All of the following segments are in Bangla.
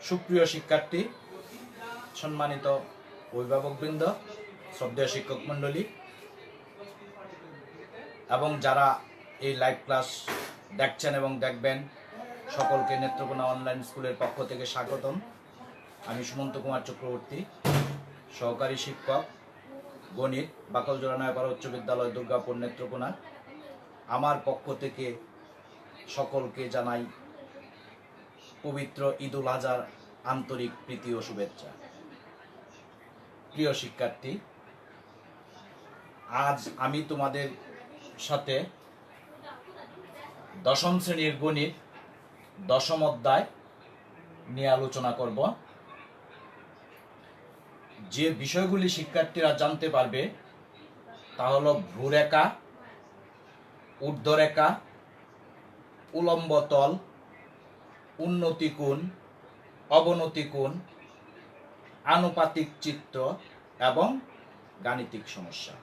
সুপ্রিয় শিক্ষার্থী, সম্মানিত অভিভাবকবৃন্দ, শ্রদ্ধেয় শিক্ষক মণ্ডলী এবং যারা এই লাইভ ক্লাস দেখছেন এবং দেখবেন, সকলকে নেত্রকোনা অনলাইন স্কুলের পক্ষ থেকে স্বাগতম। আমি সুমন্ত কুমার চক্রবর্তী, সহকারী শিক্ষক, গণিত, বাকলজোড়া নয়াপাড়া উচ্চ বিদ্যালয়, দুর্গাপুর, নেত্রকোনা। আমার পক্ষ থেকে সকলকে জানাই পবিত্র ঈদুল আজহার আন্তরিক প্রীতি ও শুভেচ্ছা। প্রিয় শিক্ষার্থী, আজ আমি তোমাদের সাথে দশম শ্রেণীর গণিত দশম অধ্যায় নিয়ে আলোচনা করব। যে বিষয়গুলি শিক্ষার্থীরা জানতে পারবে তা হলো ভ্রুরেখা, ঊর্ধ্বরেখা, উলম্ব তল, উন্নতি কোণ, অবনতি কোণ, আনুপাতিক চিত্র এবং গাণিতিক সমস্যা।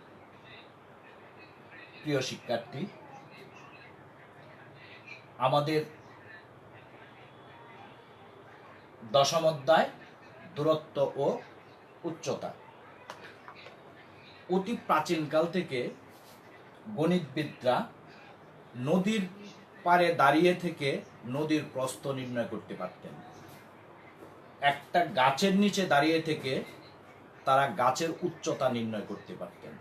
প্রিয় শিক্ষার্থী, আমাদের দশম অধ্যায় দূরত্ব ও উচ্চতা। অতি প্রাচীনকাল থেকে গণিতবিদরা নদীর পাড়ে দাঁড়িয়ে থেকে নদীর প্রস্থ নির্ণয় করতে পারতেন। একটা গাছের নিচে দাঁড়িয়ে থেকে তারা গাছের উচ্চতা নির্ণয় করতে পারতেন।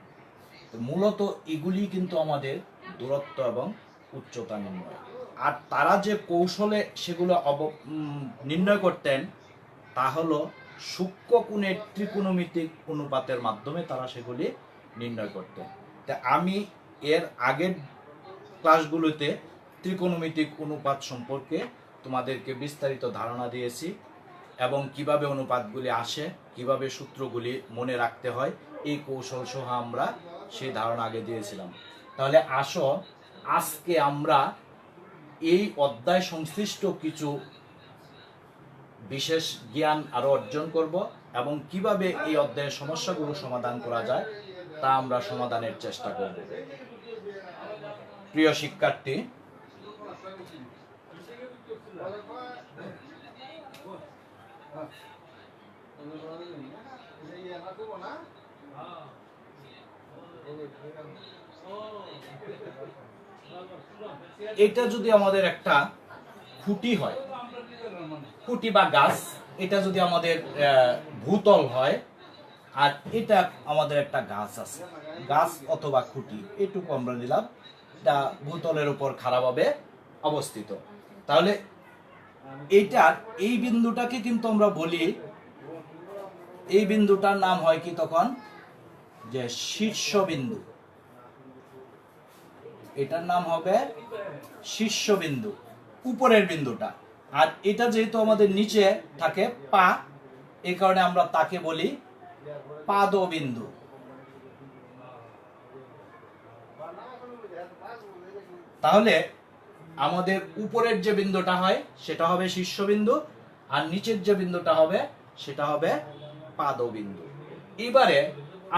মূলত এগুলি কিন্তু আমাদের দূরত্ব এবং উচ্চতা নির্ণয়। আর তারা যে কৌশলে সেগুলো নির্ণয় করতেন তা হলো সূক্ষ্ম কোণের ত্রিকোণমিতিক অনুপাতের মাধ্যমে তারা সেগুলি নির্ণয় করতেন। তা আমি এর আগের ক্লাসগুলোতে ত্রিকোণমিতিক অনুপাত সম্পর্কে তোমাদেরকে বিস্তারিত ধারণা দিয়েছি এবং কিভাবে অনুপাতগুলি আসে, কিভাবে সূত্রগুলি মনে রাখতে হয়, এই কৌশল সহ আমরা সেই ধারণা আগে দিয়েছিলাম। তাহলে আসো আজকে আমরা এই অধ্যায় সংশ্লিষ্ট কিছু বিশেষ জ্ঞান আরো অর্জন করব এবং কিভাবে এই অধ্যায়ের সমস্যাগুলো সমাধান করা যায় তা আমরা সমাধানের চেষ্টা করব। প্রিয় শিক্ষার্থী, এটা যদি আমাদের একটা খুঁটি হয়, খুঁটি বা গাছ, এটা যদি আমাদের ভূতল হয় আর এটা আমাদের একটা গাছ আছে, গাছ অথবা খুঁটি, এটুকু আমরা নিলাম, এটা ভূতলের উপর খাড়াভাবে অবস্থিত। তাহলে এইটার এই বিন্দুটাকে কিন্তু আমরা বলি, এই বিন্দুটার নাম হয় কি তখন, যে শীর্ষবিন্দু। এটার নাম হবে শীর্ষবিন্দু, উপরের বিন্দুটা। আর এটা যেহেতু আমাদের নিচে থাকে পা, এই কারণে আমরা তাকে বলি পাদবিন্দু। তাহলে আমাদের উপরের যে বিন্দুটা হয় সেটা হবে শীর্ষবিন্দু, আর নিচের যে বিন্দুটা হবে সেটা হবে পাদবিন্দু। এবারে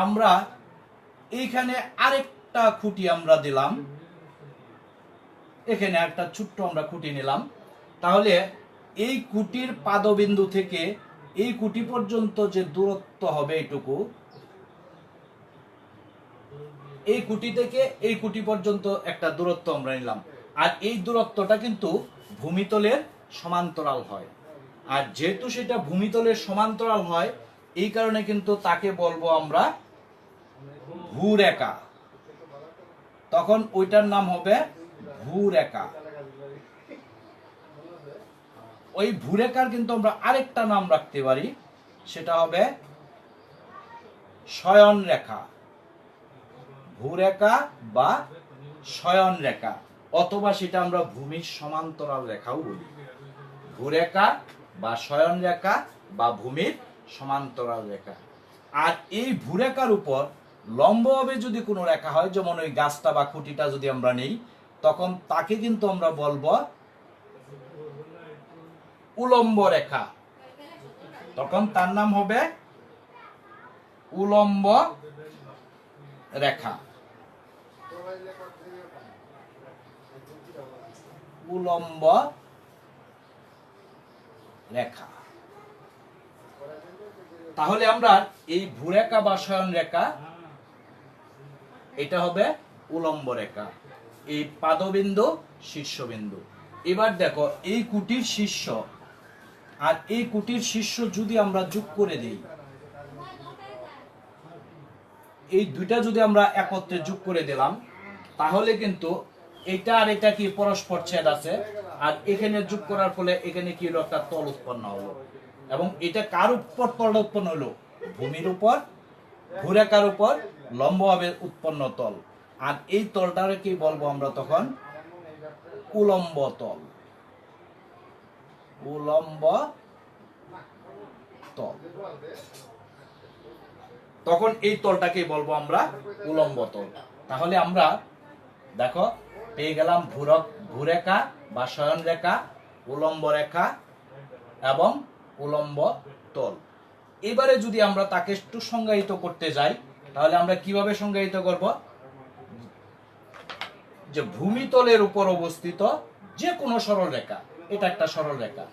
আমরা এইখানে আরেকটা খুঁটি আমরা দিলাম, এখানে একটা ছোট্ট আমরা খুঁটি নিলাম। তাহলে এই খুঁটির পাদবিন্দু থেকে এই খুঁটি পর্যন্ত যে দূরত্ব হবে এইটুকু, এই খুঁটি থেকে এই খুঁটি পর্যন্ত একটা দূরত্ব আমরা নিলাম। আর এই দূরত্বটা কিন্তু ভূমিতলের সমান্তরাল হয়। আর যেহেতু সেটা ভূমিতলের সমান্তরাল হয়, এই কারণে কিন্তু তাকে বলবো আমরা ভূরেখা। তখন ওইটার নাম হবে ভূরেখা। ওই ভূরেখার কিন্তু আমরা আরেকটা নাম রাখতে পারি, সেটা হবে শয়ন রেখা। ভূরেখা বা শয়ন রেখা, অথবা সেটা আমরা ভূমির সমান্তরাল রেখাও বলি। ভূরেখা বা শয়ন রেখা বা ভূমির সমান্তরাল রেখা। আর এই ভূরেখার উপর লম্বভাবে যদি কোনো রেখা হয়, যেমন ওই গাছটা বা খুঁটিটা যদি আমরা নেই, তখন তাকে কিন্তু আমরা বলবো উলম্ব রেখা। তখন তার নাম হবে উলম্ব রেখা। উলম্ব রেখা। তাহলে আমরা এই ভূরেখা বা শয়ন রেখা, এটা হবে উলম্ব রেখা, এই পাদবিন্দু শীর্ষবিন্দু। এবার দেখো এই কুটির শীর্ষ আর এই কুটির শীর্ষ যদি আমরা যোগ করে দিই, এই দুইটা যদি আমরা একত্রে যোগ করে দিলাম, তাহলে কিন্তু এটা আর এটা কি পরস্পর ছেদ আছে, আর এখানে যোগ করার ফলে এখানে কি হলো, একটা তল উৎপন্ন হলো। এবং এটা কার উপর তল উৎপন্ন হলো? ভূমির উপর, ভূরেখার উপর লম্বভাবে উৎপন্ন তল। আর এই তলটারে কি বলবো আমরা তখন? উলম্ব তল। উলম্ব তল। তখন এই তলটাকে বলবো আমরা উলম্ব তল। তাহলে আমরা দেখো পেয়ে গেলাম ভূরেখা বা শয়ন রেখা, উলম্ব রেখা এবং উলম্ব তল। এবারে যদি আমরা তাকে একটু সংজ্ঞায়িত করতে যাই, তাহলে আমরা কিভাবে সংজ্ঞায়িত করব? যে ভূমিতলের উপর অবস্থিত যে কোনো সরল রেখা, এটা একটা সরল রেখা,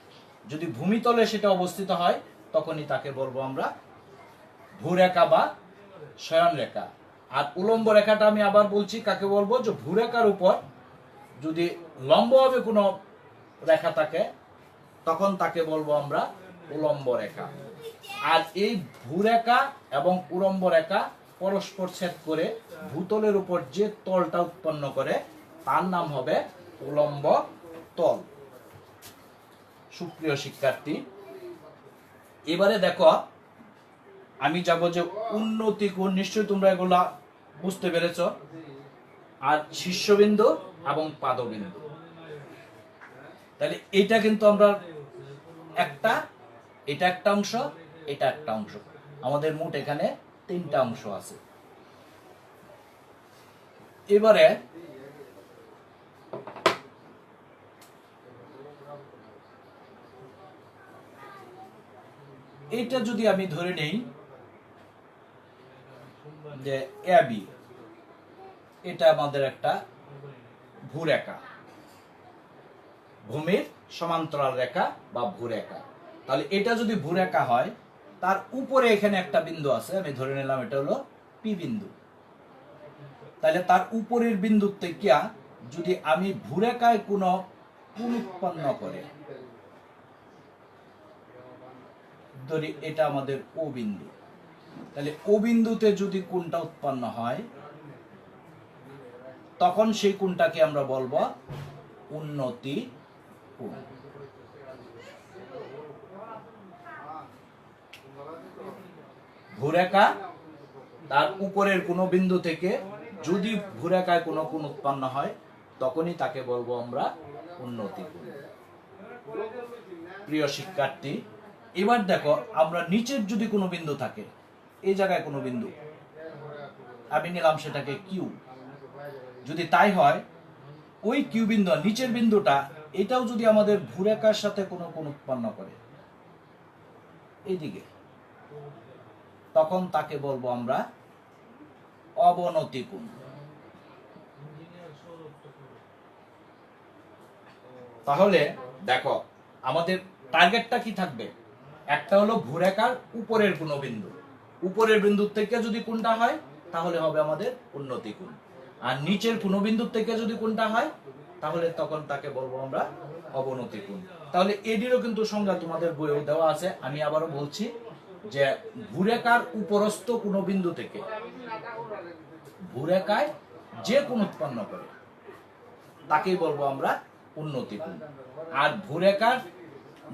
যদি ভূমিতলে সেটা অবস্থিত হয়, তখনই তাকে বলবো আমরা ভূরেখা বা শয়ন রেখা। আর উলম্ব রেখাটা আমি আবার বলছি, কাকে বলবো? যে ভূরেখার উপর যদি লম্বভাবে কোনো রেখা থাকে, তখন তাকে বলবো আমরা উলম্ব রেখা। আর এই ভূরেখা এবং উলম্ব রেখা পরস্পর ছেদ করে ভূতলের উপর যে তলটা উৎপন্ন করে, তার নাম হবে উলম্ব তল। সুপ্রিয় শিক্ষার্থী, এবারে দেখো আমি যাব যে উন্নতি কোণ, নিশ্চয়ই তোমরা এগুলা বুঝতে পেরেছ। আর শীর্ষবিন্দু এবং পাদবিন্দু, তাহলে এটা কিন্তু আমরা একটা, এটা একটা অংশ, এটা একটা অংশ, আমাদের মোট এখানে তিনটা অংশ আছে। এবারে এইটা যদি আমি ধরে নেই যে এবি, এটা আমাদের একটা ভূরেখা, ভূমির সমান্তরাল রেখা বা ভূরেখা। তাহলে এটা যদি ভূরেখা হয়, তার উপরে এখানে একটা বিন্দু আছে, আমি ধরে নিলাম এটা হলো পি বিন্দু। তাহলে তার উপরের বিন্দু থেকে যদি আমি ভূরেখায় কোনো কোণ উৎপন্ন করে, ধরি এটা আমাদের ও বিন্দু, তাহলে ও বিন্দুতে যদি কোণটা উৎপন্ন হয়, তখন সেই কোণটাকে আমরা বলবো উন্নতি কোণ। ভূরেখা তার উপরের কোনো বিন্দু থেকে যদি ভূরেখায় কোনো কোণ উৎপন্ন হয়, তখনই তাকে বলবো আমরা উন্নতি কোণ। প্রিয় শিক্ষার্থী, এবার দেখো আমরা নিচের যদি কোনো বিন্দু থাকে, এই জায়গায় কোনো বিন্দু আমি নিলাম সেটাকে কিউ, যদি তাই হয় ওই কিউ বিন্দু নিচের বিন্দুটা, এটাও যদি আমাদের ভূরেখার সাথে কোনো কোণ উৎপন্ন করে এইদিকে, তখন তাকে বলবো আমরা অবনতি কোণ। তাহলে দেখো আমাদের টার্গেটটা কি থাকবে? একটা হলো ভূরেখার উপরের কোনো বিন্দু, উপরের বিন্দু থেকে যদি কোণটা হয়, তাহলে হবে আমাদের উন্নতি কোণ। আর নিচের কোনো বিন্দু থেকে যদি কোণটা হয়, তাহলে তখন তাকে বলবো আমরা অবনতি কোণ। তাহলে এটিরও কিন্তু সংজ্ঞা তোমাদের বইয়েও দেওয়া আছে। আমি আবারও বলছি যে ভূরেখার উপরস্থ কোনো বিন্দু থেকে ভূরেখায় যে কোণ উৎপন্ন করে, তাকেই বলবো আমরা উন্নতি কোণ। আর ভূরেখার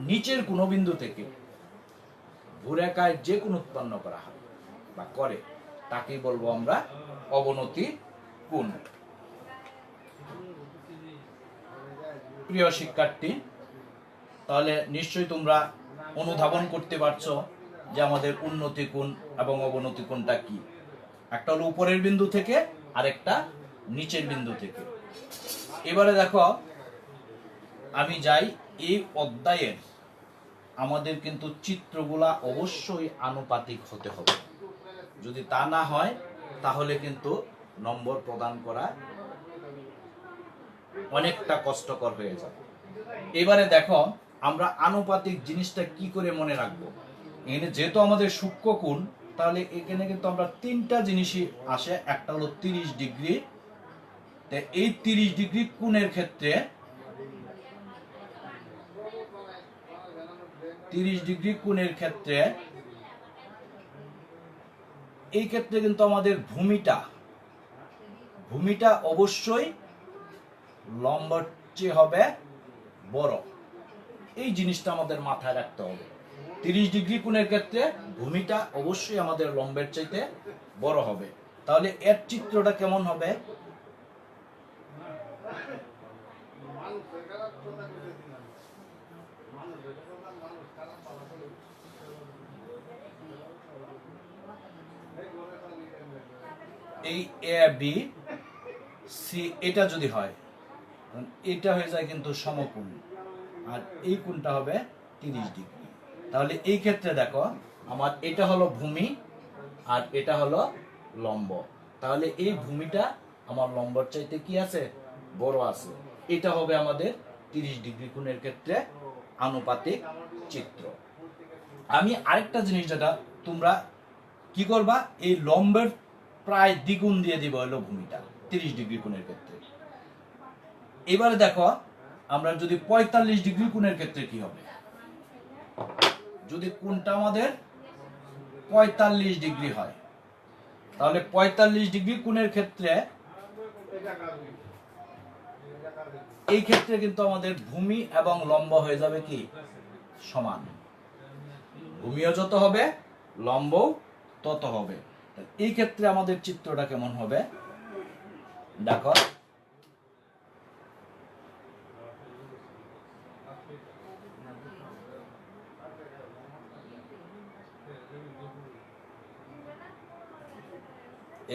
নিচের কোনো বিন্দু থেকে ভূরেখায় যে কোণ উৎপন্ন করা হয় বা করে, তাকেই বলবো আমরা অবনতি কোণ। প্রিয় শিক্ষার্থী, তাহলে নিশ্চয়ই তোমরা অনুধাবন করতে পারছো যে আমাদের উন্নতি কোণ এবং অবনতি কোণটা কি। একটা হলো উপরের বিন্দু থেকে, আর একটা নিচের বিন্দু থেকে। এবারে দেখো আমি যাই এই অধ্যায়ের, আমাদের কিন্তু চিত্রগুলা অবশ্যই আনুপাতিক হতে হবে। যদি তা না হয়, তাহলে কিন্তু নম্বর প্রদান করা অনেকটা কষ্টকর হয়ে যায়। এবারে দেখো আমরা আনুপাতিক জিনিসটা কি করে মনে রাখবো। এখানে যেহেতু আমাদের সূক্ষ্ম কোণ, তাহলে এখানে কিন্তু আমরা তিনটা জিনিসই আসে। একটা হলো 30 ডিগ্রি। এই 30 ডিগ্রি কোণের ক্ষেত্রে 30 ডিগ্রি কোণের ক্ষেত্রে এই ক্ষেত্রে কিন্তু আমাদের ভূমিটা অবশ্যই লম্বের চেয়ে হবে বড়। এই জিনিসটা আমাদের মাথায় রাখতে হবে। 30 ডিগ্রি কোণের ক্ষেত্রে ভূমিটা অবশ্যই আমাদের লম্বের চাইতে বড় হবে। তাহলে এর চিত্রটা কেমন হবে? এই এ বি সি এটা যদি হয়, এটা হয়ে যায় কিন্তু সমকোণ, আর এই কোণটা হবে 30 ডিগ্রি। তাহলে এই ক্ষেত্রে দেখো আমার এটা হলো ভূমি আর এটা হলো লম্ব। তাহলে এই ভূমিটা আমার লম্বর চাইতে কি আছে? বড় আছে। এটা হবে আমাদের 30 ডিগ্রি কোণের ক্ষেত্রে আনুপাতিক চিত্র। আমি আরেকটা জিনিস যেটা তোমরা কি করবা, এই লম্বের প্রায় দ্বিগুণ দিয়ে দিব হলো ভূমিটা 30 ডিগ্রি কোণের ক্ষেত্রে। এবারে দেখো আমরা যদি 45 ডিগ্রি কোণের ক্ষেত্রে কি হবে। যদি কোণটা আমাদের 45 ডিগ্রি হয়, তাহলে 45 ডিগ্রি কোণের ক্ষেত্রে এই ক্ষেত্রে কিন্তু আমাদের ভূমি এবং লম্ব হয়ে যাবে কি? সমান। ভূমিও যত হবে লম্বও তত হবে। এই ক্ষেত্রে আমাদের চিত্রটা কেমন হবে দেখো।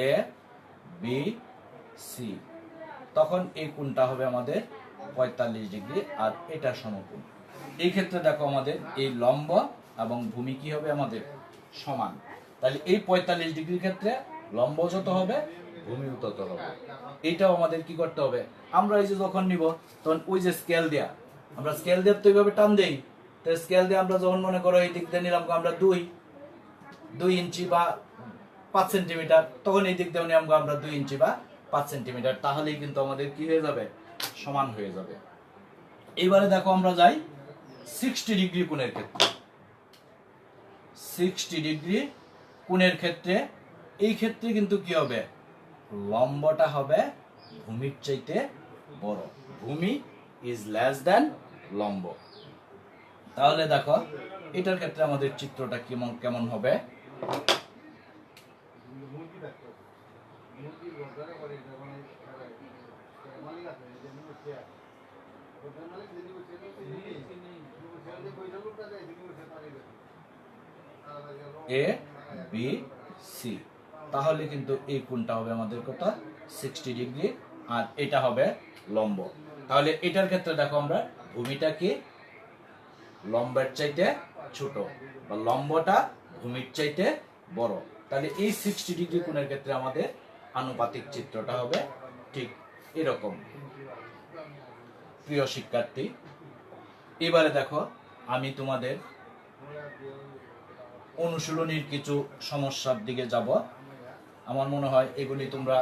এ বি সি, তখন এই কোণটা হবে আমাদের 45 ডিগ্রি আর এটা সমকোণ। এই ক্ষেত্রে দেখো আমাদের এই লম্ব এবং ভূমি কি হবে আমাদের? সমান। তাহলে এই 45 ডিগ্রির ক্ষেত্রে লম্ব যত হবে ভূমিও তত হবে। এটাও আমাদের কি করতে হবে, আমরা এই যে যখন নিব তখন ওই যে স্কেল দেয়া, আমরা স্কেল দিয়ে তো এইভাবে টান দেই। তো স্কেল দিয়ে আমরা যখন মনে করো এই দিক দিয়ে নিলাম আমরা 2 ইঞ্চি বা 5 সেন্টিমিটার, তখন এই দিক দিয়ে নিলাম আমরা 2 ইঞ্চি বা 5 সেন্টিমিটার, তাহলেই কিন্তু আমাদের কি হয়ে যাবে? সমান হয়ে যাবে। এবারে দেখো আমরা যাই 60 ডিগ্রি কোণের ক্ষেত্রে। 60 ডিগ্রি কোণের ক্ষেত্রে এই ক্ষেত্রে কিন্তু কি হবে? লম্বটা হবে ভূমির চাইতে বড়। ভূমি ইজ লেস দ্যান লম্ব। তাহলে দেখো এটার ক্ষেত্রে আমাদের চিত্রটা কেমন হবে। এ বি সি, তাহলে কিন্তু এই কোণটা হবে আমাদের কত? 60 ডিগ্রি আর এটা হবে লম্ব। তাহলে এটার ক্ষেত্রে দেখো আমরা ভূমিটা কি লম্বের চাইতে ছোট বা লম্বটা ভূমির চাইতে বড়। তাহলে এই 60 ডিগ্রি কোণের ক্ষেত্রে আমাদের আনুপাতিক চিত্রটা হবে ঠিক এরকম। প্রিয় শিক্ষার্থী, এবারে দেখো আমি তোমাদের অনুশীলনীর কিছু সমস্যার দিকে যাব। আমার মনে হয় এগুলি তোমরা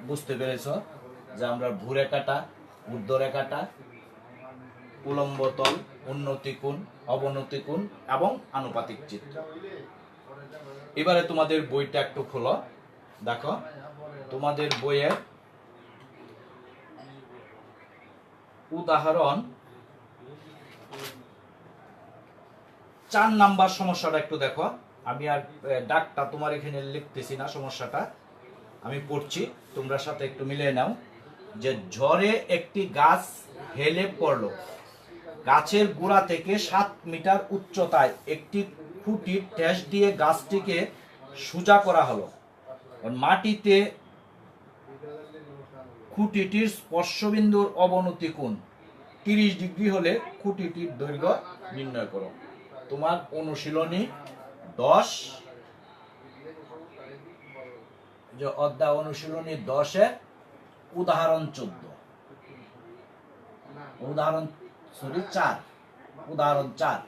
বুঝতে পেরেছ যে আমরা ভূরেখাটা, ঊর্ধ্বরেখাটা, উলম্ব তল, উন্নতি কোণ, অবনতি কোণ এবং আনুপাতিক চিত্র। এবারে তোমাদের বইটা একটু খোলো, দেখো তোমাদের বইয়ের উদাহরণ 4 নাম্বার সমস্যাটা একটু দেখো। আমি আর ডাকটা তোমার এখানে লিখতেছি না, সমস্যাটা আমি পড়ছি, তোমরা সাথে একটু মিলিয়ে নাও। যে ঝড়ে একটি গাছ হেলে পড়লো। গাছের গোড়া থেকে 7 মিটার উচ্চতায় একটি খুঁটির ঠেস দিয়ে গাছটিকে সোজা করা হলো। মাটিতে খুঁটিটির স্পর্শবিন্দুর অবনতি কোণ 30 ডিগ্রি হলে খুঁটিটির দৈর্ঘ্য নির্ণয় করো। তোমার অনুশীলনী 10, যে অধ্যায় অনুশীলনী 10-এর উদাহরণ 14। উদাহরণ 4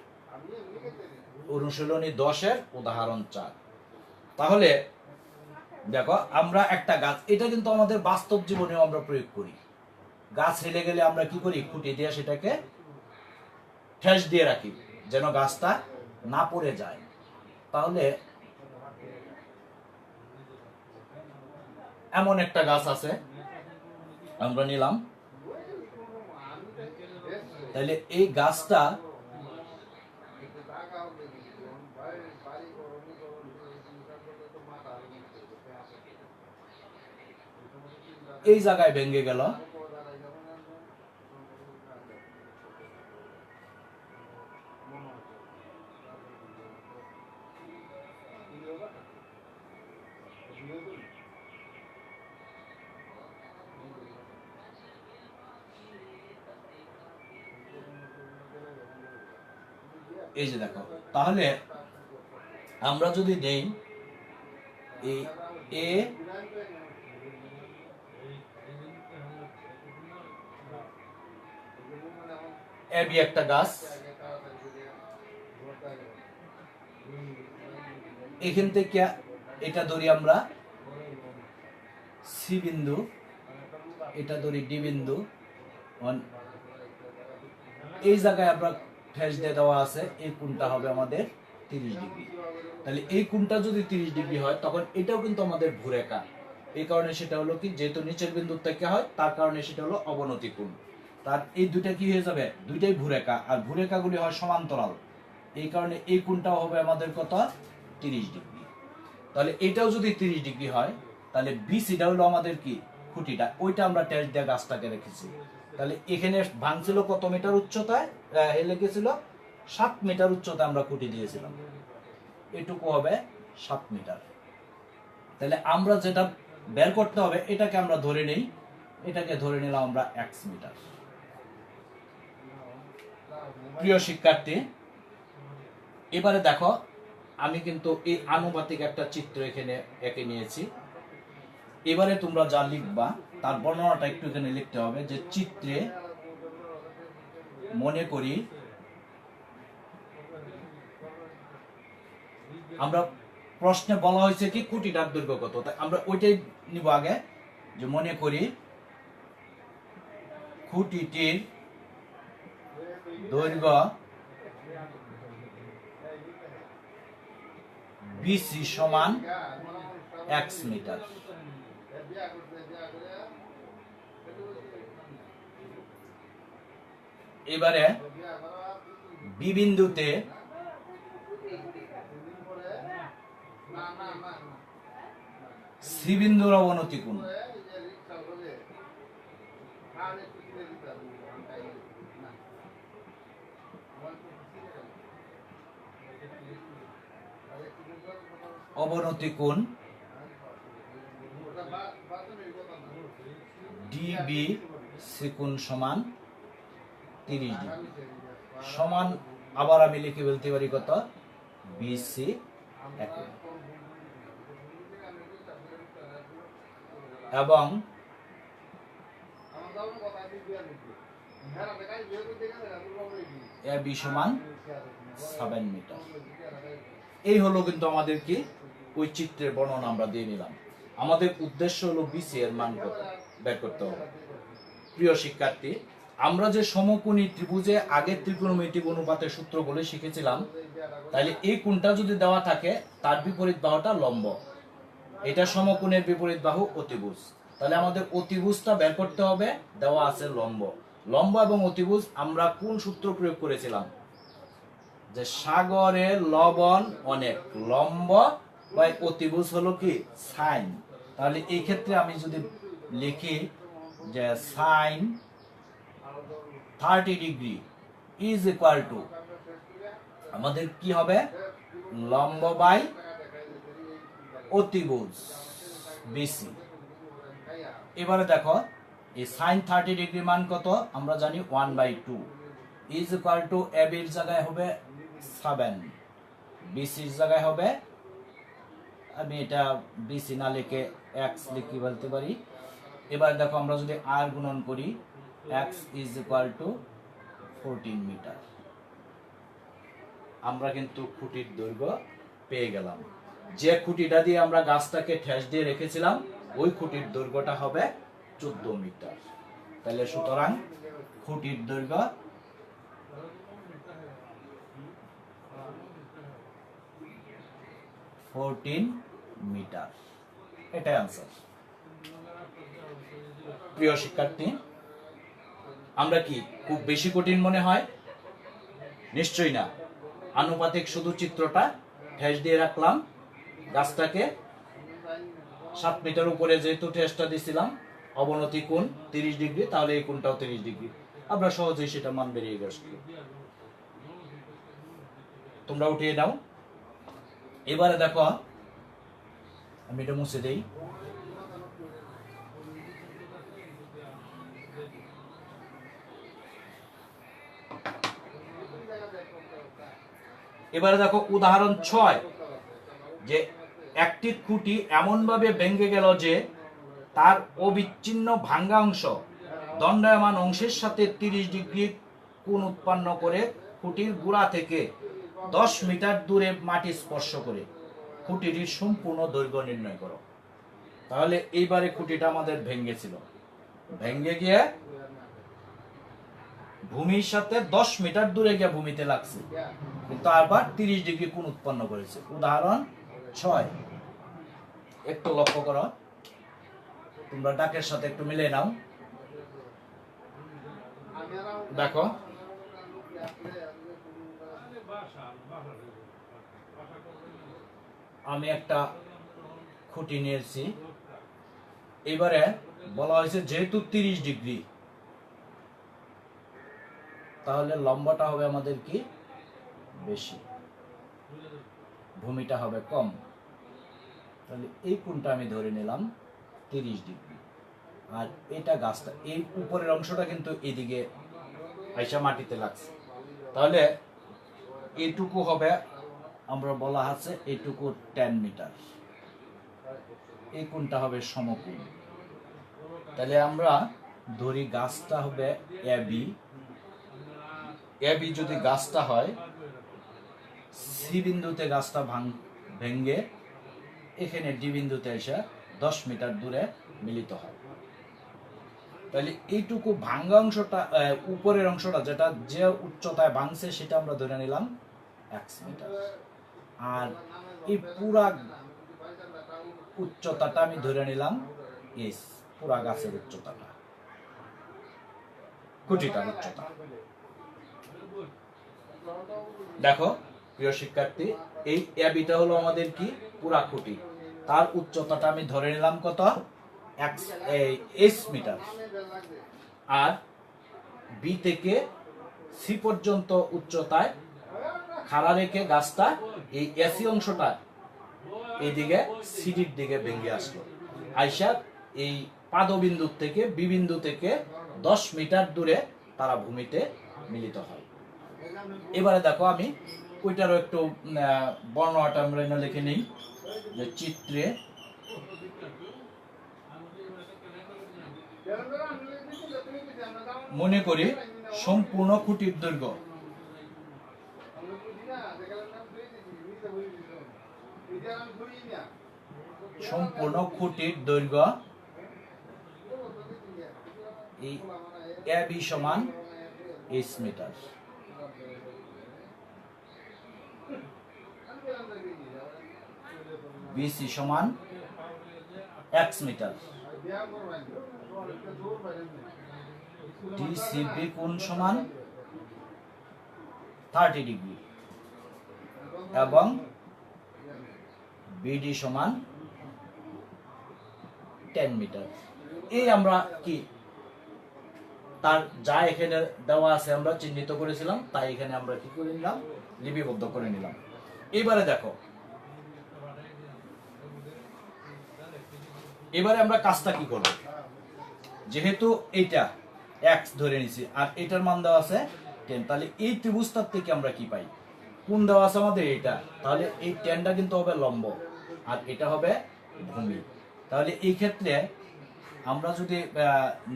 অনুশীলনী 10-এর উদাহরণ 4। তাহলে দেখো আমরা একটা গাছ, এটা কিন্তু আমাদের বাস্তব জীবনেও আমরা প্রয়োগ করি। গাছ হেলে গেলে আমরা কি করি, খুঁটি দিয়ে সেটাকে ঠেস দিয়ে রাখি যেন গাছটা না পড়ে যায়। তাহলে এমন একটা গাছ আছে আমরা নিলাম, তাহলে এই গাছটা এই জায়গায় ভেঙে গেল, এই যে দেখো, তাহলে আমরা যদি দেই এই এ বি একটা গাছ, এখান থেকে এটা ধরি আমরা সি বিন্দু, এটা ধরি ডি বিন্দু, এই জায়গায় আমরা ঠেস দিয়ে দেওয়া আছে, এই কোণটা হবে আমাদের 30 ডিগ্রি। তাহলে এই কোণটা যদি 30 ডিগ্রি হয় তখন এটাও কিন্তু আমাদের ভূরেখা। এই কারণে সেটা হলো কি, যেহেতু নিচের বিন্দু থেকে হয় তার কারণে সেটা হলো অবনতি কোণ। তার এই দুইটা কি হয়ে যাবে, দুইটাই ভূরেখা, আর ভূরেখাগুলি হয় সমান্তরাল। এই কারণে এই কোণটাও হবে আমাদের কত, 30 ডিগ্রি। তাহলে এটাও যদি 30 ডিগ্রি হয় তাহলে বিসিটা হলো আমাদের কি, খুঁটিটা, ওইটা আমরা ঠেস দিয়ে গাছটাকে রেখেছি। তাহলে এখানে ভাঙছিল কত মিটার উচ্চতায়, হেলে গেছিল 7 মিটার উচ্চতায় আমরা খুঁটি দিয়েছিলাম, এটুকু হবে 7 মিটার। তাহলে আমরা যেটা বের করতে হবে এটাকে আমরা ধরে নেই, এটাকে ধরে নিলাম আমরা x মিটার। প্রিয় শিক্ষার্থী, এবারে দেখো আমি কিন্তু এই আনুপাতিক একটা চিত্র এখানে এঁকে নিয়েছি। এবারে তোমরা যা লিখবা তার বর্ণনাটা একটু এখানে লিখতে হবে, যে চিত্রে মনে করি আমরা, প্রশ্নে বলা হয়েছে কি খুঁটিটার দৈর্ঘ্য কত, তাই আমরা ওইটাই নিব আগে, যে মনে করি খুঁটিটির দৈর্ঘ্য বিসি সমান x মিটার। এবারে বি বিন্দুতে সি বিন্দুর অবনতি কোণ, অবনতি কোণ ডিবি সি কোণ সমান 30 ডিগ্রি, সমান আবার আমি লিখে বলতে পারি কত, বিসি এবং এবি সমান 7 মিটার। এই হলো কিন্তু আমাদের কি, ওই চিত্রের বর্ণনা আমরা দিয়ে নিলাম। আমাদের উদ্দেশ্য হলো বিসি এর মান কত বের করতে হবে। প্রিয় শিক্ষার্থী, আমরা যে সমকোণী ত্রিভুজে আগের ত্রিকোণমিতিক অনুপাতের সূত্রগুলো শিখেছিলাম, তাহলে এই কোণটা যদি দেওয়া থাকে তার বিপরীত বাহুটা লম্ব, এটা সমকোণের বিপরীত বাহু অতিভুজ। তাহলে আমাদের অতিভুজটা বের করতে হবে, দেওয়া আছে লম্ব। লম্ব এবং অতিভুজ আমরা কোন সূত্র প্রয়োগ করেছিলাম, যে সাগরে লবণ অনেক, লম্ব বা অতিভুজ হলো কি সাইন। তাহলে এই ক্ষেত্রে আমি যদি লিখি যে sine 30 degree is equal to, আমাদের কি হবে, লম্ব বাই অতিভুজ বিসি। এবারে দেখো এই সাইন 30 ডিগ্রি মান কত, আমরা জানি 1/2 ইজ ইকুয়াল টু এবির জায়গায় হবে 7, বিসির জায়গায় হবে, আমি এটা বিসি না লিখে x লিখে বলতে পারি। এবার দেখো আমরা যদি আর গুণন করি x is equal to 14 metre. আমরা কিন্তু খুঁটির দৈর্ঘ্য পেয়ে গেলাম। যে খুঁটিটা দিয়ে আমরা গাছটাকে ঠেস দিয়ে রেখেছিলাম ওই খুঁটির দৈর্ঘ্যটা হবে 14 মিটার। তাহলে সুতরাং খুঁটির দৈর্ঘ্য 14 মিটার। এটাই আনসার। প্রিয় শিক্ষার্থী, আমরা কি খুব বেশি কঠিন মনে হয়? নিশ্চয়ই না। আনুপাতিক শুধু চিত্রটা ঠেস দিয়ে রাখলাম, গাছটাকে 7 মিটার উপরে যেহেতু ঠেসটা দিছিলাম, অবনতি কোণ 30 ডিগ্রি, তাহলে এই কোণটাও 30 ডিগ্রি। আমরা সহজেই সেটা মান বেরিয়ে গেছে। তোমরা উঠিয়ে নাও। এবারে দেখো, আমি এটা মুছে দেই। এবারে দেখো উদাহরণ 6, যে একটি খুঁটি এমন ভাবে ভেঙে গেল যে তার অবিচ্ছিন্ন ভাঙ্গা অংশ দণ্ডায়মান অংশের সাথে 30 ডিগ্রি কোণ উৎপন্ন করে খুঁটির গোড়া থেকে 10 মিটার দূরে মাটি স্পর্শ করে খুঁটিটির সম্পূর্ণ দৈর্ঘ্য নির্ণয় করো। তাহলে এইবারে খুঁটিটা আমাদের ভেঙেছিল, ভেঙে গিয়ে ভূমির সাথে 10 মিটার দূরে গিয়ে ভূমিতে লাগছে, কিন্তু আবার 30 ডিগ্রি কোণ উৎপন্ন করেছে। উদাহরণ 6 একটু লক্ষ্য করো, তোমরা ডাকের সাথে একটু মিলে নাও। দেখো আমি একটা খুঁটি নিয়েছি। এবারে বলা হয়েছে যেহেতু 30 ডিগ্রি, তাহলে লম্বাটা হবে আমাদের কি বেশি, ভূমিটা হবে কম। তাহলে এই কোণটা আমি ধরে নিলাম 30 ডিগ্রি, আর এটা গাছটা এই উপরের অংশটা কিন্তু এদিকে আইসা মাটিতে লাগছে, তাহলে এইটুকু হবে, আমরা বলা আছে এইটুকু 10 মিটার, এই কোণটা হবে সমকোণ। তাহলে আমরা ধরি গাছটা হবে এবি। এবি যদি গাছটা হয়, সি বিন্দুতে গাছটা ভেঙ্গে এখানে ডি বিন্দুতে এসে 10 মিটার দূরে মিলিত হয়। তাহলে এইটুকু ভাঙ্গা অংশটা, উপরের অংশটা যেটা যে উচ্চতায় ভাঙছে সেটা আমরা ধরে নিলাম x মিটার, আর এই পুরা উচ্চতাটা আমি ধরে নিলাম s, পুরা গাছের উচ্চতাটা, খুঁটিটার উচ্চতা। দেখো প্রিয় শিক্ষার্থী, এই এবিটা হলো আমাদের কি পুরা খুঁটি, তার উচ্চতাটা আমি ধরে নিলাম কত s মিটার, আর বি থেকে সি পর্যন্ত উচ্চতায় খাড়া রেখে গাছটা এই এসি অংশটা এইদিকে সিডির দিকে ভেঙে আসলো, আইসা এই পাদবিন্দু থেকে বি বিন্দু থেকে 10 মিটার দূরে তারা ভূমিতে মিলিত হয়। এবারে দেখো আমি ওইটারও একটু বর্ণনাটা আমরা লিখে নিই, যে চিত্রে মনে করি সম্পূর্ণ খুঁটির দৈর্ঘ্য এই এবি সমান s মিটার, বিসি সমান x মিটার, ডিসিবি কোণ সমান 30 ডিগ্রি এবং বিডি সমান 10 মিটার। এই আমরা কি তার যা এখানে দেওয়া আছে আমরা চিহ্নিত করেছিলাম, তাই এখানে আমরা কি করে নিলাম, লিপিবদ্ধ করে নিলাম। এবারে দেখো, এবারে আমরা কাজটা কি করব, যেহেতু এইটা x ধরে নিছি আর এটার মান দেওয়া আছে 10, তাহলে এই ত্রিভুজটার থেকে আমরা কি পাই, কোণ দেওয়া আছে আমাদের এটা, তাহলে এই 10টা কিন্তু হবে লম্ব আর এটা হবে ভূমি। তাহলে এই ক্ষেত্রে আমরা যদি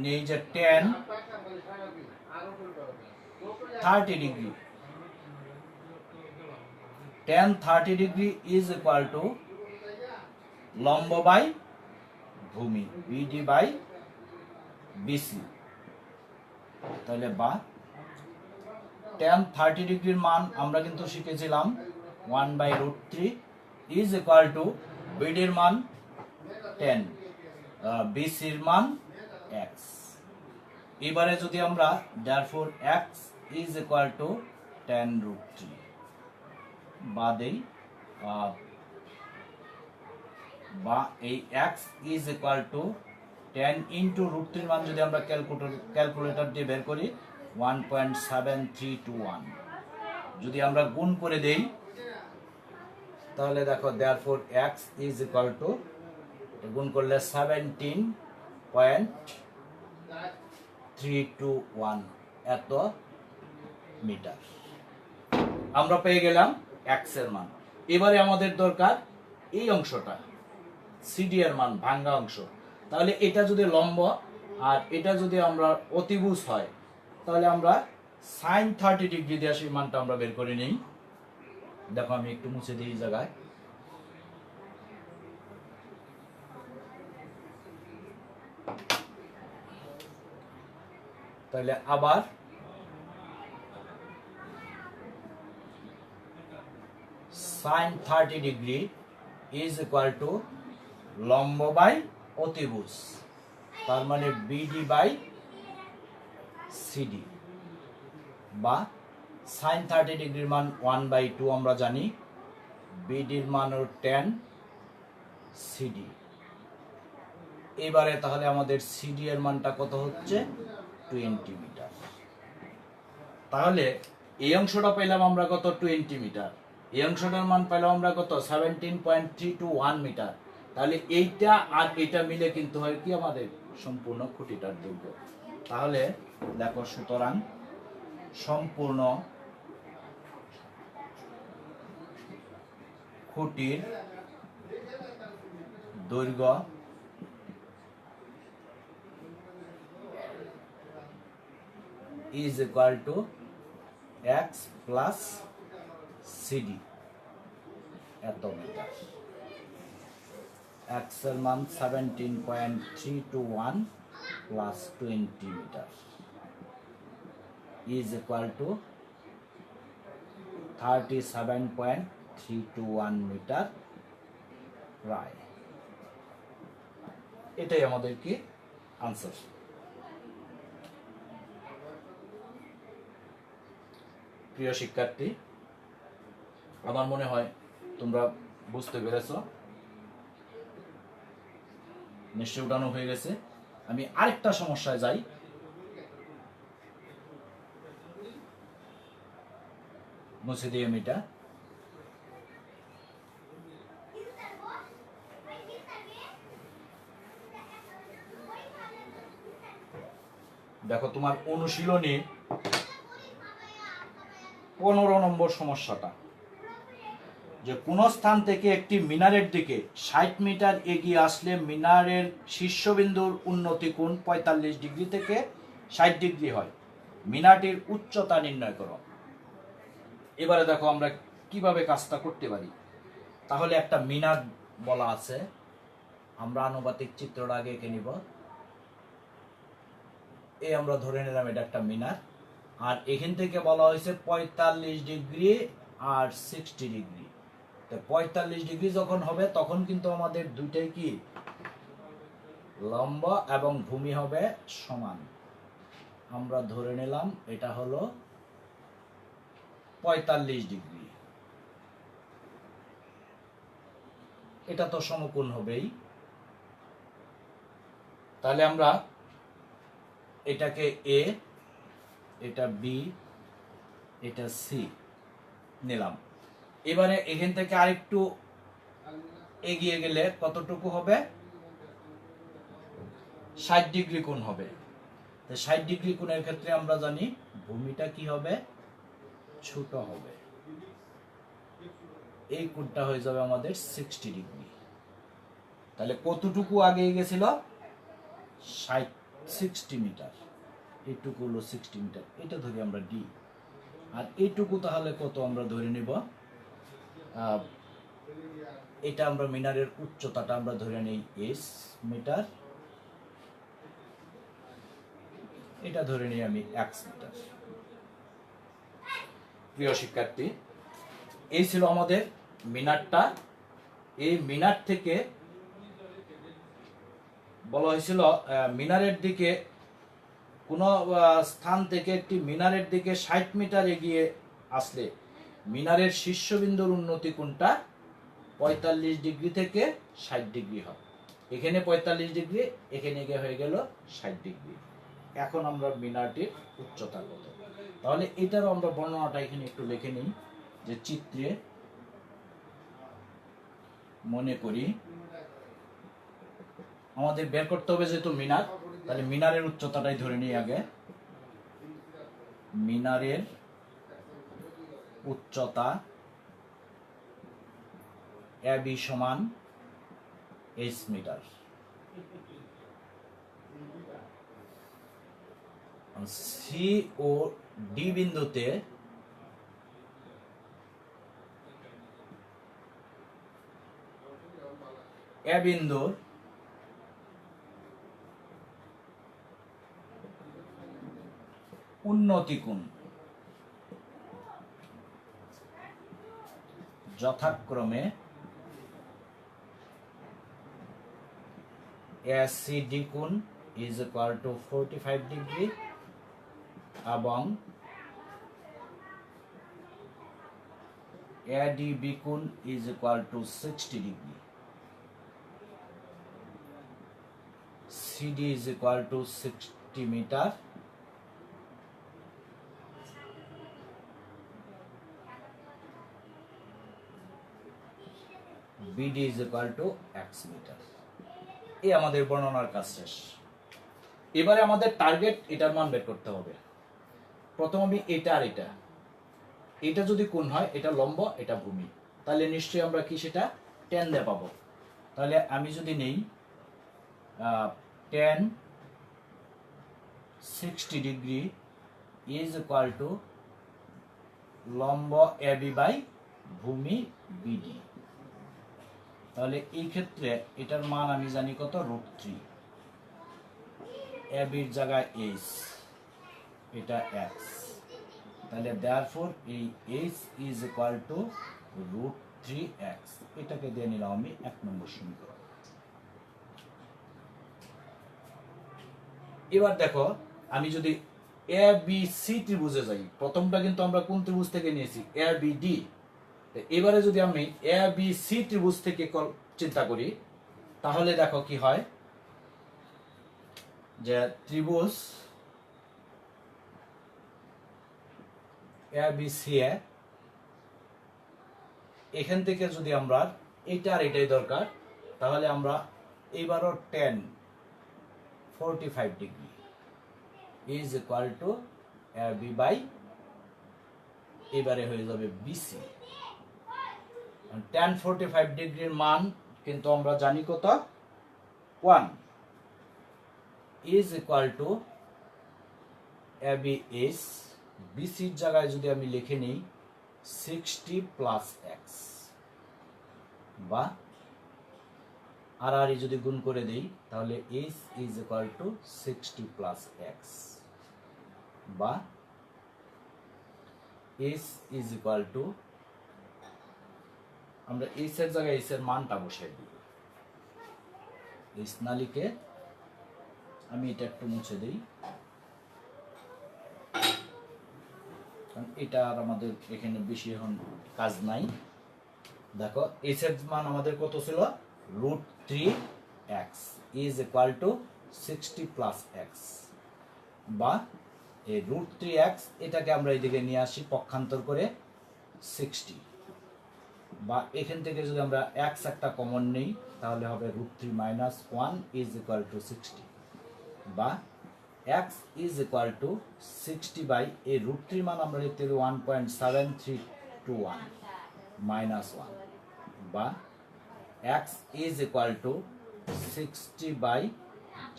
নেই যে tan 30 degree, tan 30 degree is equal two লম্ব বাই ভূমি বিডি বাই বিসি। তাহলে বা tan 30 ডিগ্রির মান আমরা কিন্তু শিখেছিলাম 1/√3 ইজ ইকুয়াল টু বিডির মান 10, বিসির মান x। এবারে যদি আমরা therefore x is equal two tan√3 বা দেই, বা এই x is equal two 10 into √3 মান যদি আমরা ক্যালকুলেটর দিয়ে বের করি 1.7321, যদি আমরা গুণ করে দেই তাহলে দেখো therefore x is equal two গুণ করলে 17.321 এত মিটার আমরা পেয়ে গেলাম x এর মান। এবারে আমাদের দরকার এই অংশটা সিডি এর মান, ভাঙ্গা অংশ। তাহলে এটা যদি লম্ব আর এটা যদি আমরা অতিভুজ হয় তাহলে আমরা sin 30 ডিগ্রি দিয়ে সেই মানটা আমরা বের করে নিই। দেখো আমি একটু মুছে দিই এই জায়গায়। তাহলে আবার sin 30 degree is equal two লম্ব বাই অতিভুজ, তার মানে বিডি বাই সিডি, বা sin 30 ডিগ্রির মান 1/2 আমরা জানি, বিডির মান 10, সিডি। এবারে তাহলে আমাদের সিডি এর মানটা কত হচ্ছে 20 মিটার। তাহলে এই অংশটা পেলাম আমরা কত 20 মিটার, এই অংশটার মান পেলাম আমরা কত 17.321 মিটার। তাহলে এইটা আর এটা মিলে কিন্তু হয় কি আমাদের সম্পূর্ণ খুঁটিটার দৈর্ঘ্য। তাহলে দেখো সুতরাং সম্পূর্ণ খুঁটির দৈর্ঘ্য is equal to x plus cd এত মিটার। x এর মান 17.321 plus 20 metre is equal to 37.321 metre প্রায়। এটাই আমাদের কি আনসার। প্রিয় শিক্ষার্থী, আমার মনে হয় তোমরা বুঝতে পেরেছো, নিশ্চয় উঠানো হয়ে গেছে। আমি আরেকটা সমস্যায় যাই। মুছে দিয়ে এটা দেখো তোমার অনুশীলনী 15 নম্বর সমস্যাটা, যে কোন স্থান থেকে একটি মিনারের দিকে 60 মিটার এগিয়ে আসলে মিনারের শীর্ষবিন্দুর উন্নতি কোণ 45 ডিগ্রি থেকে 60 ডিগ্রি হয়, মিনারটির উচ্চতা নির্ণয় করো। এবারে দেখো আমরা কিভাবে কাজটা করতে পারি। তাহলে একটা মিনার বলা আছে, আমরা আনুপাতিক চিত্রটা আগে এঁকে নিব। এই আমরা ধরে নিলাম এটা একটা মিনার, আর এখান থেকে বলা হয়েছে 45 ডিগ্রি আর 60 ডিগ্রি। তো 45 ডিগ্রি যখন হবে তখন কিন্তু আমাদের দুইটাই কি লম্ব এবং ভূমি হবে সমান। আমরা ধরে নিলাম এটা হলো 45 ডিগ্রি, এটা তো সমকোণ হবেই। তাহলে আমরা এটাকে এ, এটা বি, এটা সি নিলাম। এবারে এখান থেকে আরেকটু এগিয়ে গেলে কতটুকু হবে 60 ডিগ্রি কোণ হবে। তো 60 ডিগ্রি কোণের ক্ষেত্রে আমরা জানি ভূমিটা কি হবে ছোট হবে, এই কোণটা হয়ে যাবে আমাদের 60 ডিগ্রি। তাহলে কতটুকু আগে গেছিল 60 মিটার, এইটুকু হলো 60 মিটার, এটা ধরি আমরা ডি। আর এইটুকু তাহলে কত আমরা ধরে নিব, এটা আমরা মিনারের উচ্চতাটা আমরা ধরে নেই এস মিটার, এটা ধরে নিই আমি এক্স মিটার। প্রিয় শিক্ষার্থী, এই ছিল আমাদের মিনারটা। এই মিনার থেকে বলা হয়েছিল মিনারের দিকে কোন স্থান থেকে একটি মিনারের দিকে 60 মিটার এগিয়ে আসলে মিনারের শীর্ষবিন্দুর উন্নতি কোণটা 45 ডিগ্রি থেকে 60 ডিগ্রি হবে। এখানে 45 ডিগ্রি, এখানে গিয়ে হয়ে গেল 60 ডিগ্রি। এখন আমরা মিনারটির উচ্চতা কত, তাহলে এটারও আমরা বর্ণনাটা এখানে একটু লিখে নিই। যে চিত্রে মনে করি আমাদের বের করতে হবে যেহেতু মিনার, তাহলে মিনারের উচ্চতাটাই ধরে নিই আগে। মিনারের উচ্চতা এবি সমান এইচ মিটার। সি ও ডি বিন্দুতে এ বিন্দুর উন্নতি কোণ যথাক্রমে এসিডি কোণ ইজ ইকুয়াল টু 45 ডিগ্রি এবং এডিবি কোণ is equal to 60 degree. CD is equal to 60 metre BD is equal to x metre. এই আমাদের বর্ণনার কাজ শেষ। এবারে আমাদের টার্গেট এটার মান বের করতে হবে। প্রথম আমি এটা আর এটা যদি কোণ হয়, এটা লম্ব এটা ভূমি, তাহলে নিশ্চয়ই আমরা কি সেটা tan দিয়ে পাবো। তাহলে আমি যদি নেই tan 60 degree is equal two লম্ব এবি বাই ভূমি বিডি, তাহলে এই ক্ষেত্রে এটার মান আমি জানি কত, √3। এবির জায়গায় এইচ, এটা এক্স, তাহলে দেয়ারফর এই H is equal two √3x। এটাকে দিয়ে নিলাম আমি 1 নম্বর সমীকরণ। এবার দেখো, আমি যদি এ বি সি ত্রিভুজে যাই, প্রথমটা কিন্তু আমরা কোন ত্রিভুজ থেকে নিয়েছি, এ বি ডি। এবারে যদি আমি এ বি সি ত্রিভুজ থেকে চিন্তা করি, তাহলে দেখো কি হয়, যে ত্রিভুজ এ বি সি এখান থেকে যদি আমরা এটা আর এটাই দরকার, তাহলে আমরা এইবারও tan 45 degree is equal to A B by, এবারে হয়ে যাবে বিসি। tan 45 ডিগ্রির মান কিন্তু আমরা জানি কত, 1 is equal to A b s, বিসির জায়গায় যদি আমি লিখে নিই 60 প্লাস এক্স, বা আর আর যদি গুণ করে দেই, তাহলে S is equal to 60 plus x, বা এস ইজ ইকুয়াল টু, আমরা এস এর জায়গায় এস এর মানটা বসাই দিই। এস না লিখে আমি এটা একটু মুছে দিই, কারণ এটা আর আমাদের এখানে বেশি এখন কাজ নাই। দেখো এস এর মান আমাদের কত ছিল, √3x is equal to 60 plus x, বা এই √3x এটাকে আমরা এইদিকে নিয়ে আসি পক্ষান্তর করে 60, বা এখান থেকে যদি আমরা x একটা কমন নেই, তাহলে হবে √3 মাইনাস 1 ইজ ইকুয়াল টু 60, বা x is equal to 60 by এই √3 মান আমরা লিখতে পারি 1.7321 মাইনাস 1, বা x is equal to 60 by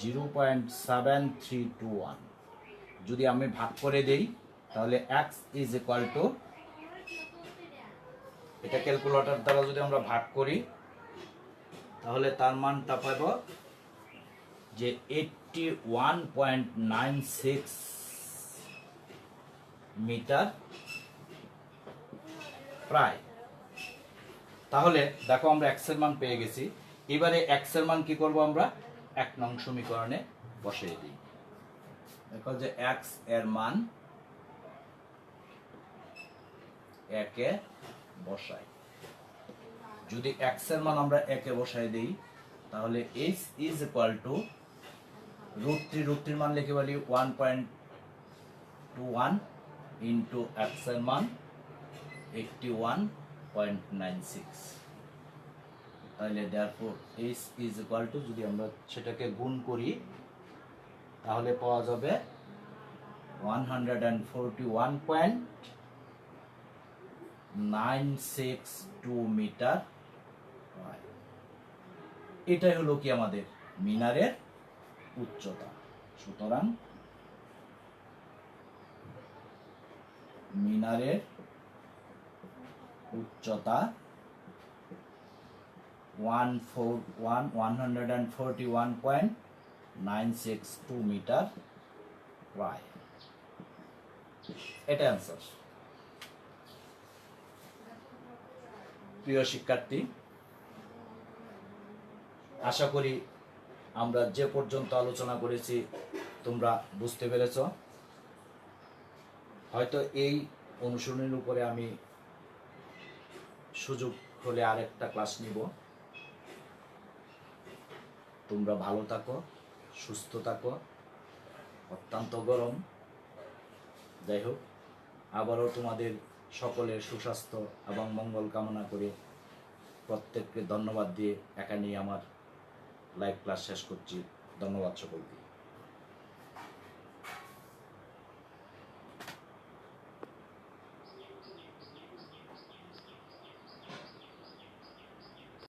0.7321। যদি আমি ভাগ করে দেই তাহলে x ইজ ইকুয়াল টু, এটা ক্যালকুলেটর দ্বারা যদি আমরা ভাগ করি তাহলে তার মানটা পাব যে 81.96 মিটার প্রায়। তাহলে দেখো আমরা x এর মান পেয়ে গেছি। এবারে x এর মান কি করব, আমরা 1 নং সমীকরণে বসিয়ে দিই। দেখো যে x এর মান 1 এ বসাই। যদি x এর মান আমরা 1 এ বসাই দেই তাহলে h ইজ ইকুয়াল টু √3 মান লিখে বলি 1.21 ইনটু x এর মান 81.96। তাহলে therefore h is equal two, যদি আমরা সেটাকে গুণ করি তাহলে পাওয়া যাবে 141.962 মিটার। এটাই হলো কি আমাদের মিনারের উচ্চতা। সুতরাং মিনারের উচ্চতা 141.962 মিটার প্রায়। এটা অ্যান্সার। প্রিয় শিক্ষার্থী, আশা করি আমরা যে পর্যন্ত আলোচনা করেছি তোমরা বুঝতে পেরেছ। হয়তো এই অনুশীলনের উপরে আমি সুযোগ হলে আরেকটা ক্লাস নিব। তোমরা ভালো থাকো, সুস্থ থাকো। অত্যন্ত গরম, যাই হোক, আবারও তোমাদের সকলের সুস্বাস্থ্য এবং মঙ্গল কামনা করে প্রত্যেককে ধন্যবাদ দিয়ে এখানেই আমার লাইভ ক্লাস শেষ করছি। ধন্যবাদ সকলকে।